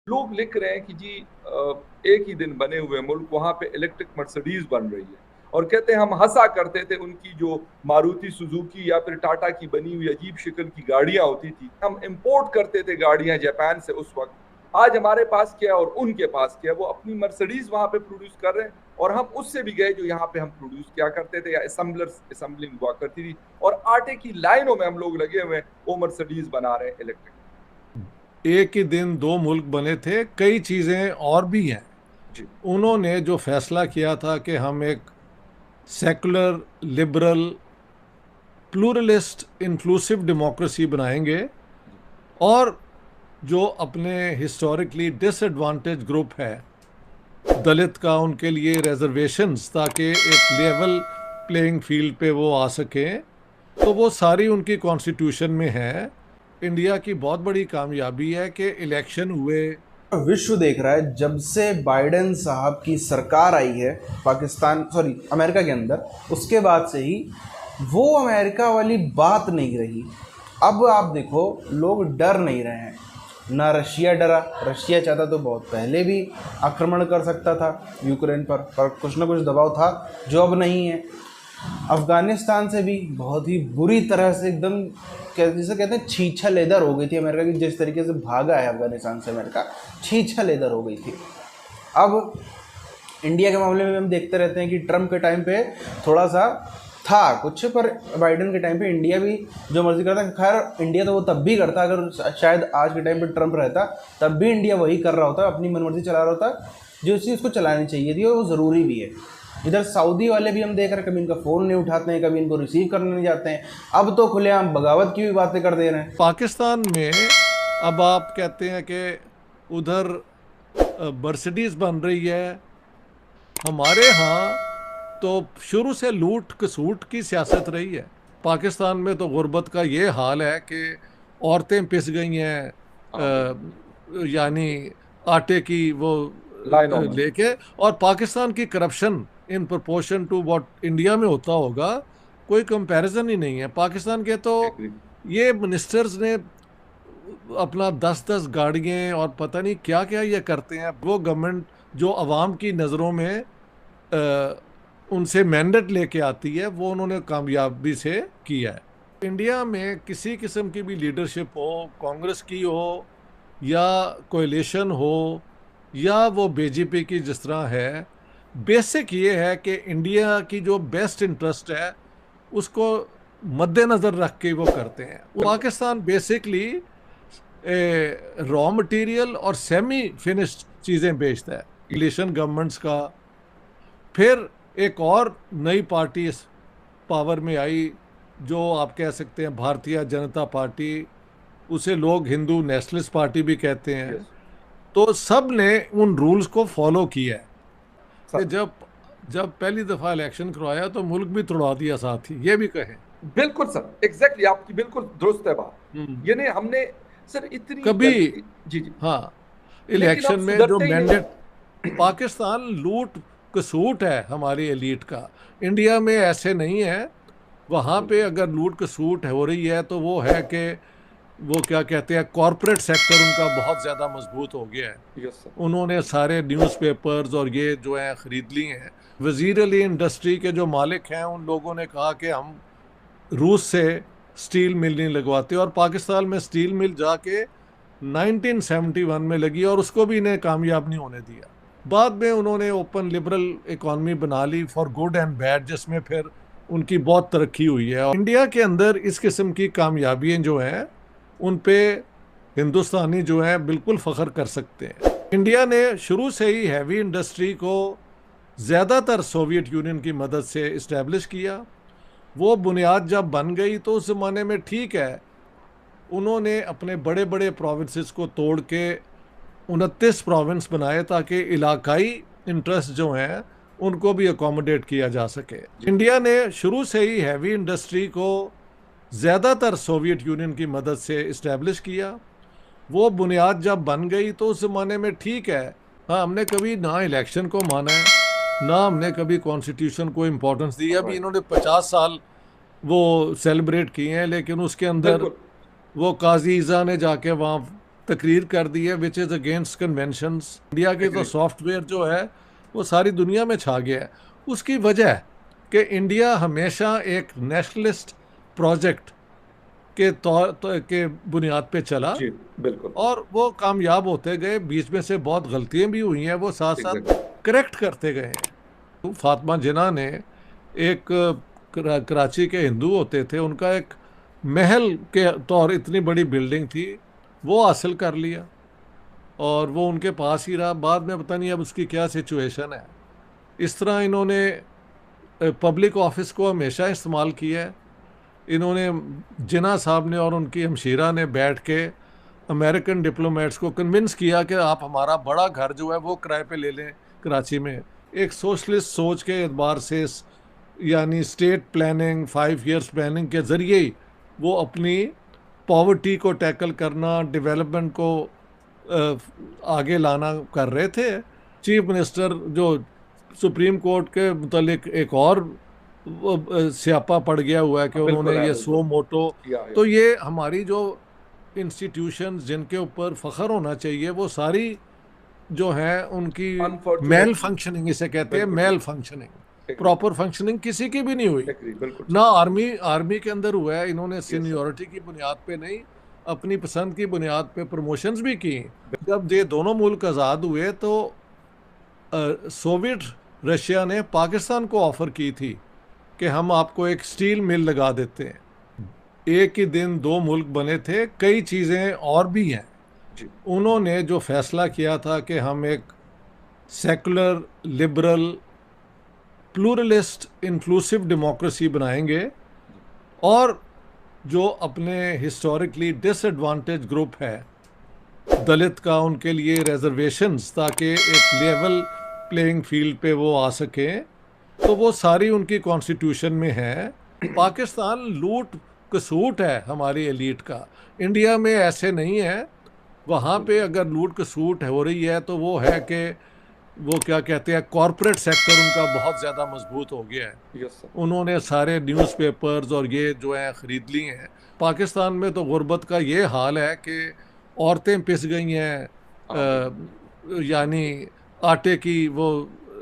लोग लिख रहे हैं कि जी एक ही दिन बने हुए मुल्क, वहां पे इलेक्ट्रिक मर्सिडीज बन रही है। और कहते हैं हम हंसा करते थे उनकी जो मारुति सुजुकी या फिर टाटा की बनी हुई अजीब शक्ल की गाड़ियां होती थी, हम इंपोर्ट करते थे गाड़ियां जापान से उस वक्त। आज हमारे पास क्या और उनके पास क्या, वो अपनी मर्सिडीज वहां पे प्रोड्यूस कर रहे हैं और हम उससे भी गए जो यहाँ पे हम प्रोड्यूस क्या करते थे, या असेंबलिंग हुआ करती थी, और आटे की लाइनों में हम लोग लगे हुए हैं वो मर्सिडीज बना रहे हैं इलेक्ट्रिक। एक ही दिन दो मुल्क बने थे, कई चीज़ें और भी हैं। जी उन्होंने जो फैसला किया था कि हम एक secular, liberal, pluralist, inclusive democracy बनाएंगे, जी और जो अपने हिस्टोरिकली डिसएडवांटेज ग्रुप है दलित का, उनके लिए रिजर्वेशंस, ताकि एक लेवल प्लेइंग फील्ड पे वो आ सकें, तो वो सारी उनकी कॉन्स्टिट्यूशन में है। इंडिया की बहुत बड़ी कामयाबी है कि इलेक्शन हुए। विश्व देख रहा है जब से बाइडेन साहब की सरकार आई है पाकिस्तान, सॉरी, अमेरिका के अंदर, उसके बाद से ही वो अमेरिका वाली बात नहीं रही। अब आप देखो, लोग डर नहीं रहे हैं। ना रशिया डरा, रशिया चाहता तो बहुत पहले भी आक्रमण कर सकता था यूक्रेन पर कुछ ना कुछ दबाव था जो अब नहीं है। अफगानिस्तान से भी बहुत ही बुरी तरह से एकदम, जिसे कहते हैं छीछा लेदर हो गई थी अमेरिका की। जिस तरीके से भागा है अफगानिस्तान से अमेरिका, छीछा लेदर हो गई थी। अब इंडिया के मामले में हम देखते रहते हैं कि ट्रम्प के टाइम पे थोड़ा सा था कुछ, पर बाइडेन के टाइम पे इंडिया भी जो मर्जी करता। खैर, इंडिया तो वो तब भी करता, अगर शायद आज के टाइम पे ट्रम्प रहता तब भी इंडिया वही कर रहा होता, अपनी मनमर्जी चला रहा होता जो चीज़ उसको चलानी चाहिए थी, और वो ज़रूरी भी है। इधर सऊदी वाले भी हम देख रहे हैं, कभी इनका फ़ोन नहीं उठाते हैं, कभी इनको रिसीव करने नहीं जाते हैं। अब तो खुलेआम बगावत की भी बातें कर दे रहे हैं। पाकिस्तान में अब आप कहते हैं कि उधर मर्सिडीज बन रही है, हमारे यहाँ तो शुरू से लूट खसूट की सियासत रही है। पाकिस्तान में तो गुर्बत का ये हाल है कि औरतें पिस गई हैं, हाँ बिल्कुल, यानी आटे की वो लाइनों में। लेके। और पाकिस्तान की corruption in proportion to what India में होता होगा, कोई कंपैरिजन ही नहीं है। पाकिस्तान के तो एग्री। ये मिनिस्टर्स ने अपना 10-10 गाड़ियाँ और पता नहीं क्या क्या ये करते हैं। वो गवर्नमेंट जो अवाम की नज़रों में उनसे मैंडेट लेके आती है, वो उन्होंने कामयाबी से किया है। इंडिया में किसी किस्म की भी लीडरशिप हो, कांग्रेस की हो या कोalition हो या वो बीजेपी की जिस तरह है, बेसिक ये है कि इंडिया की जो बेस्ट इंटरेस्ट है उसको मद्देनज़र रख के वो करते हैं। पाकिस्तान बेसिकली रॉ मटेरियल और सेमी फिनिश्ड चीज़ें बेचता है रिलेशन गवर्नमेंट्स का। फिर एक और नई पार्टी इस पावर में आई, जो आप कह सकते हैं भारतीय जनता पार्टी, उसे लोग हिंदू नेशनलिस्ट पार्टी भी कहते हैं। यस तो सब ने उन रूल्स को फॉलो किया है कि सर, जब जब पहली दफ़ा इलेक्शन करवाया तो मुल्क भी तोड़ा दिया साथ ही, ये भी कहें। बिल्कुल सर, एग्जैक्टली आपकी बिल्कुल दुरुस्त है बात। हम्म। यानी हमने सर इतनी कभी, गलती, जी जी, हाँ, लेकिन हम इलेक्शन में जो सुधरते ही नहीं। मैंडेट, पाकिस्तान लूट कसूट है हमारी एलीट का। इंडिया में ऐसे नहीं है। वहाँ पे बिल्कुल, अगर लूट कसूट हो रही है तो वो है कि वो क्या कहते हैं, कॉरपोरेट सेक्टर उनका बहुत ज़्यादा मजबूत हो गया है। यस सर, उन्होंने सारे न्यूज़पेपर्स और ये जो है ख़रीद लिए हैं। वज़ीर अली इंडस्ट्री के जो मालिक हैं उन लोगों ने कहा कि हम रूस से स्टील मिल नहीं लगवाते, और पाकिस्तान में स्टील मिल जाके 1971 में लगी और उसको भी इन्हें कामयाब नहीं होने दिया। बाद में उन्होंने ओपन लिबरल इकॉनमी बना ली फॉर गुड एंड बैड, जिसमें फिर उनकी बहुत तरक्की हुई है। और इंडिया के अंदर इस किस्म की कामयाबियां जो हैं उन पे हिंदुस्तानी जो हैं बिल्कुल फ़ख्र कर सकते हैं। इंडिया ने शुरू से ही हैवी इंडस्ट्री को ज़्यादातर सोवियत यूनियन की मदद से इस्टेब्लिश किया। वो बुनियाद जब बन गई तो उस ज़माने में ठीक है, उन्होंने अपने बड़े बड़े प्रोविंसेस को तोड़ के 29 प्रोविंस बनाए ताकि इलाकाई इंटरेस्ट जो हैं उनको भी अकोमोडेट किया जा सके। जी इंडिया ने शुरू से ही हैवी इंडस्ट्री को ज़्यादातर सोवियत यूनियन की मदद से इस्टेब्लिश किया। वो बुनियाद जब बन गई तो उस ज़माने में ठीक है, हाँ, हमने कभी ना इलेक्शन को माना है, ना हमने कभी कॉन्स्टिट्यूशन को इम्पोर्टेंस दी। अभी राइट, इन्होंने 50 साल वो सेलिब्रेट किए हैं, लेकिन उसके अंदर बिल्कुल, वो काजी ईजा ने जाके वहाँ तकरीर कर दी है which is against conventions. India के तो सॉफ्टवेयर जो है वो सारी दुनिया में छा गया है। उसकी वजह कि इंडिया हमेशा एक नेशनलिस्ट प्रोजेक्ट के तौर के बुनियाद पे चला, जी बिल्कुल, और वो कामयाब होते गए। बीच में से बहुत गलतियां भी हुई हैं, वो साथ साथ करेक्ट करते गए हैं। तो फातिमा जिन्ना ने एक कराची के हिंदू होते थे, उनका एक महल के तौर इतनी बड़ी बिल्डिंग थी, वो हासिल कर लिया और वो उनके पास ही रहा। बाद में पता नहीं अब उसकी क्या सिचुएशन है। इस तरह इन्होंने पब्लिक ऑफिस को हमेशा इस्तेमाल किया है। इन्होंने जिन्ना साहब ने और उनकी हमशीरा ने बैठ के अमेरिकन डिप्लोमेट्स को कन्विंस किया कि आप हमारा बड़ा घर जो है वो किराए पे ले लें कराची में। एक सोशलिस्ट सोच के एतबार से, यानी स्टेट प्लानिंग, 5 ईयर्स प्लानिंग के ज़रिए ही वो अपनी पॉवर्टी को टैकल करना, डेवलपमेंट को आगे लाना कर रहे थे। चीफ मिनिस्टर जो सुप्रीम कोर्ट के मुतालिक एक और स्यापा पड़ गया हुआ है कि उन्होंने ये सो मोटो, तो ये हमारी जो इंस्टीट्यूशंस जिनके ऊपर फ़ख्र होना चाहिए वो सारी जो है उनकी मेल फंक्शनिंग, इसे कहते हैं मेल फंक्शनिंग, प्रॉपर फंक्शनिंग किसी की भी नहीं हुई। ना आर्मी के अंदर हुआ है। इन्होंने सीनियरिटी की बुनियाद पे नहीं, अपनी पसंद की बुनियाद पे प्रमोशंस भी की। जब ये दोनों मुल्क आज़ाद हुए तो सोवियत रशिया ने पाकिस्तान को ऑफ़र की थी कि हम आपको एक स्टील मिल लगा देते हैं। एक ही दिन 2 मुल्क बने थे, कई चीज़ें और भी हैं। उन्होंने जो फैसला किया था कि हम एक secular, liberal, pluralist, inclusive democracy बनाएंगे, और जो अपने हिस्टोरिकली डिसएडवांटेज ग्रुप है दलित का, उनके लिए रिजर्वेशंस, ताकि एक लेवल प्लेइंग फील्ड पे वो आ सकें, तो वो सारी उनकी कॉन्स्टिट्यूशन में है। पाकिस्तान लूट कसूट है हमारी एलीट का, इंडिया में ऐसे नहीं है। वहाँ पे अगर लूट कसूट हो रही है तो वो है कि वो क्या कहते हैं, कॉरपोरेट सेक्टर उनका बहुत ज़्यादा मजबूत हो गया है। उन्होंने सारे न्यूज़पेपर्स और ये जो है ख़रीद ली हैं। पाकिस्तान में तो गुर्बत का ये हाल है कि औरतें पिस गई हैं, यानी आटे की वो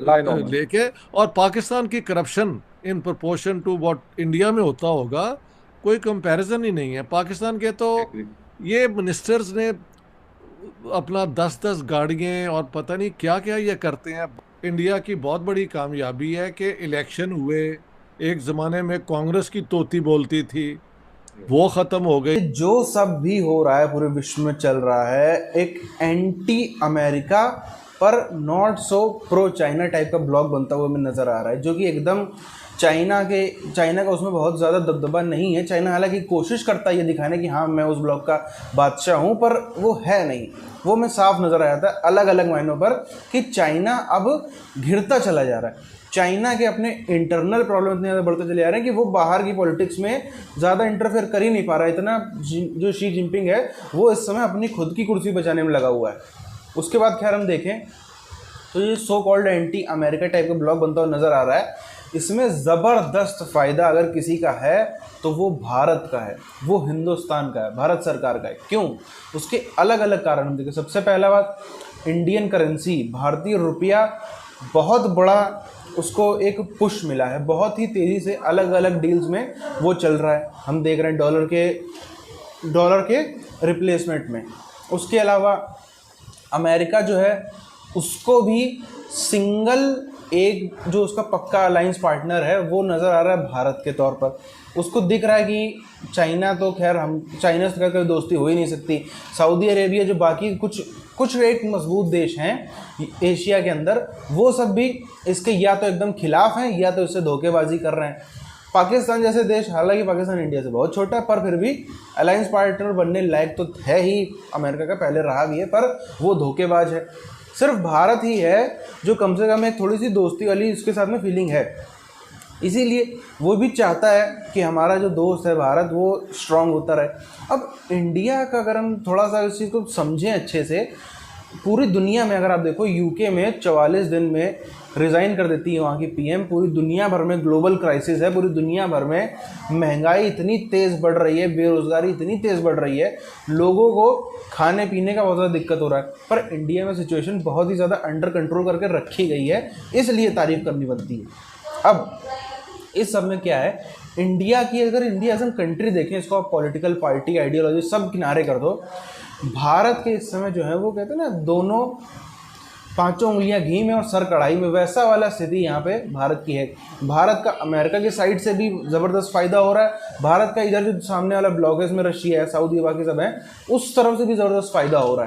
लेके, और पाकिस्तान की corruption in proportion to what India में होता होगा कोई कंपैरिजन ही नहीं है। पाकिस्तान के तो ये मिनिस्टर्स ने अपना 10-10 गाड़ियाँ और पता नहीं क्या क्या ये करते हैं। इंडिया की बहुत बड़ी कामयाबी है कि इलेक्शन हुए, एक ज़माने में कांग्रेस की तोती बोलती थी, वो ख़त्म हो गई। जो सब भी हो रहा है पूरे विश्व में चल रहा है, एक एंटी अमेरिका पर not so pro China type का ब्लॉग बनता हुआ हमें नज़र आ रहा है, जो कि एकदम चाइना का उसमें बहुत ज़्यादा दबदबा नहीं है। चाइना हालांकि कोशिश करता है ये दिखाने कि हाँ मैं उस ब्लॉग का बादशाह हूँ, पर वो है नहीं। वो में साफ नज़र आया था अलग अलग मायनों पर कि चाइना अब घिरता चला जा रहा है। चाइना के अपने इंटरनल प्रॉब्लम इतने ज़्यादा बढ़ते चले जा रहे हैं कि वो बाहर की पॉलिटिक्स में ज़्यादा इंटरफेयर कर ही नहीं पा रहा है। इतना जो शी जिनपिंग है वो इस समय अपनी खुद की कुर्सी बचाने में लगा हुआ है। उसके बाद खैर हम देखें तो ये so called anti America type का ब्लॉग बनता हुआ नज़र आ रहा है। इसमें ज़बरदस्त फ़ायदा अगर किसी का है तो वो भारत का है, वो हिंदुस्तान का है, भारत सरकार का है। क्यों? उसके अलग अलग कारण हम देखें। सबसे पहला बात, इंडियन करेंसी, भारतीय रुपया बहुत बड़ा उसको एक पुश मिला है, बहुत ही तेज़ी से अलग अलग डील्स में वो चल रहा है। हम देख रहे हैं डॉलर के रिप्लेसमेंट में। उसके अलावा अमेरिका जो है उसको भी सिंगल एक जो उसका पक्का अलायंस पार्टनर है वो नज़र आ रहा है भारत के तौर पर। उसको दिख रहा है कि चाइना तो खैर हम चाइना से कभी दोस्ती हो ही नहीं सकती। सऊदी अरेबिया, जो बाकी कुछ एक मजबूत देश हैं एशिया के अंदर, वो सब भी इसके या तो एकदम खिलाफ हैं या तो इससे धोखेबाजी कर रहे हैं। पाकिस्तान जैसे देश, हालांकि पाकिस्तान इंडिया से बहुत छोटा है, पर फिर भी अलायंस पार्टनर बनने लायक तो है ही, अमेरिका का पहले रहा भी है, पर वो धोखेबाज है। सिर्फ भारत ही है जो कम से कम एक थोड़ी सी दोस्ती वाली उसके साथ में फीलिंग है। इसीलिए वो भी चाहता है कि हमारा जो दोस्त है भारत वो स्ट्रांग होता रहे। अब इंडिया का अगर हम थोड़ा सा इस चीज़ को समझें अच्छे से, पूरी दुनिया में अगर आप देखो, यूके में 44 दिन में रिज़ाइन कर देती है वहाँ की पीएम। पूरी दुनिया भर में ग्लोबल क्राइसिस है, पूरी दुनिया भर में महंगाई इतनी तेज़ बढ़ रही है, बेरोज़गारी इतनी तेज़ बढ़ रही है, लोगों को खाने पीने का बहुत ज़्यादा दिक्कत हो रहा है, पर इंडिया में सिचुएशन बहुत ही ज़्यादा अंडर कंट्रोल करके रखी गई है, इसलिए तारीफ करनी बनती है। अब इस सब में क्या है, इंडिया की अगर इंडिया एज एन कंट्री देखें, इसको आप पॉलिटिकल पार्टी आइडियोलॉजी सब किनारे कर दो, भारत के इस समय जो है वो कहते हैं ना, दोनों पांचों उंगलियां घी में और सर कढ़ाई में, वैसा वाला स्थिति यहाँ पे भारत की है। भारत का अमेरिका की साइड से भी ज़बरदस्त फ़ायदा हो रहा है, भारत का इधर जो सामने वाला ब्लॉकेज में रशिया है, सऊदी बाकी सब है, उस तरफ से भी ज़बरदस्त फ़ायदा हो रहा है।